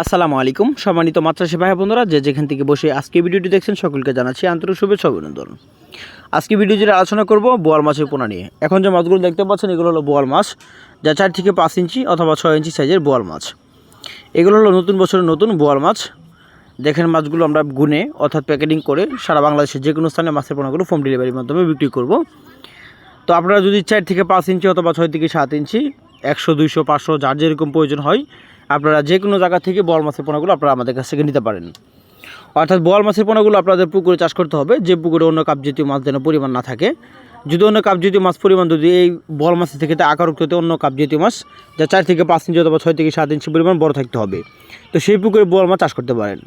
আসসালামু আলাইকুম সম্মানিত মাছচাষী ভাই বন্ধুরা, যে যেখান থেকে বসে আজকে ভিডিওটি দেখছেন সকলকে জানাচ্ছি আন্তরিক শুভেচ্ছা অভিনন্দন। আজকে ভিডিও যেটা আলোচনা করব বোয়াল মাছের পোনা নিয়ে। এখন যে মাছগুলো দেখতে পাচ্ছেন এগুলো হলো বোয়াল মাছ, যা 4 থেকে 5 ইঞ্চি অথবা 6 ইঞ্চি সাইজের বোয়াল মাছ। এগুলো হলো নতুন বছরের নতুন বোয়াল মাছ। দেখেন মাছগুলো আমরা গুনে অর্থাৎ প্যাকেটিং করে সারা বাংলাদেশের যে কোনো স্থানে মাছের পোনাগুলো হোম ডেলিভারির মাধ্যমে বিক্রি করব। তো আপনারা যদি 4 থেকে 5 ইঞ্চি অথবা 6 থেকে 7 ইঞ্চি 100, 200, 500 যার যেরকম প্রয়োজন হয় আপনারা যে কোনো জায়গা থেকে বোয়াল মাছের পোনাগুলো আপনারা আমাদের কাছ থেকে নিতে পারেন। অর্থাৎ বোয়াল মাছের পোনাগুলো আপনাদের পুকুরে চাষ করতে হবে, যে পুকুরে অন্য কাপজাতীয় মাছ যেন পরিমাণ না থাকে। যদি অন্য কাপজাতীয় মাছ পরিমাণ যদি এই বোয়াল মাছের থেকে আকারুক্ততে অন্য কাপজাতীয় মাছ যা 4 থেকে 5 ইঞ্চি অথবা 6 থেকে 7 ইঞ্চি পরিমাণ বড় থাকতে হবে, তো সেই পুকুরে বোয়াল মাছ চাষ করতে পারেন।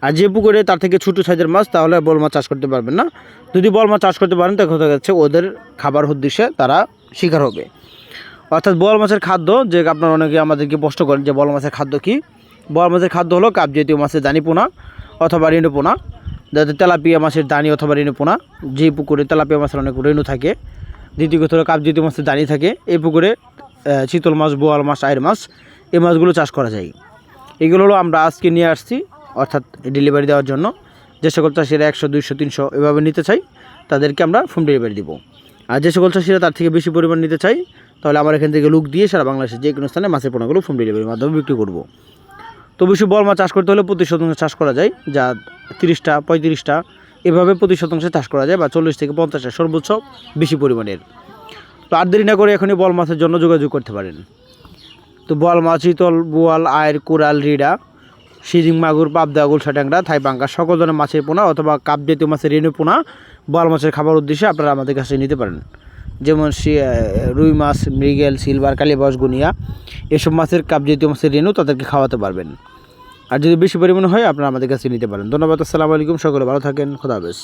আর যে পুকুরে তার থেকে ছোটো সাইজের মাছ তাহলে বোয়াল মাছ চাষ করতে পারবেন না। যদি বোয়াল মাছ চাষ করতে পারেন তখন দেখা যাচ্ছে ওদের খাবার উদ্দেশ্যে তারা শিকার হবে। অর্থাৎ বোয়াল মাছের খাদ্য, যে আপনারা অনেকে আমাদেরকে প্রশ্ন করেন যে বোয়াল মাছের খাদ্য কী। বোয়াল মাছের খাদ্য হলো কাপজাতীয় মাছের দানি পোনা অথবা রেণু পোনা, যাতে তেলাপিয়া মাছের দানি অথবা রেণু পোনা। যে পুকুরে তেলাপিয়া মাছের অনেক রেণু থাকে, দ্বিতীয়ত হলো কাপজাতীয় মাছের দানি থাকে, এই পুকুরে চিতল মাছ, বোয়াল মাছ, আইর মাছ এই মাছগুলো চাষ করা যায়। এগুলো হলো আমরা আজকে নিয়ে আসছি অর্থাৎ ডেলিভারি দেওয়ার জন্য। যে সকল চাষিরা 100, 200, 300 এভাবে নিতে চাই তাদেরকে আমরা হোম ডেলিভারি দিব। আর যে সকল চাষিরা তার থেকে বেশি পরিমাণ নিতে চাই তাহলে আমার এখান থেকে লোক দিয়ে সারা বাংলাদেশের যে কোনো স্থানে মাছের পোনাগুলো হোম ডেলিভারির মাধ্যমে বিক্রি করব। তো বেশি বোয়াল মাছ চাষ করতে হলে প্রতি শতাংশে চাষ করা যায়, যা 30টা 35টা এভাবে প্রতি শতাংশে চাষ করা যায়, বা 40 থেকে 50টা সর্বোচ্চ বেশি পরিমাণের। তো আর দেরি না করে এখনই বোয়াল মাছের জন্য যোগাযোগ করতে পারেন। তো বোয়াল মাছ, চিতল, বোয়াল, আয়ের, কোরাল, রিডা, শিজিং, মাগুর, পাবদা, গুলশা, ট্যাংরা, থাই পাঙ্গা সকল ধরনের মাছের পোনা অথবা কাপজাতীয় মাছের রেণু পোনা বোয়াল মাছের খাবার উদ্দেশ্যে আপনারা আমাদের কাছে নিতে পারেন। যেমন রুই মাছ, মৃগেল, সিলভার, কালীবাউস, গুনিয়া এসব মাছের কাপজাতীয় মাছের রেণু তাদেরকে খাওয়াতে পারবেন। আর যদি বেশি পরিমাণে হয় আপনারা আমাদের কাছে নিতে পারেন। ধন্যবাদ। আসসালামু আলাইকুম, সকলে ভালো থাকেন, খোদা হাফেজ।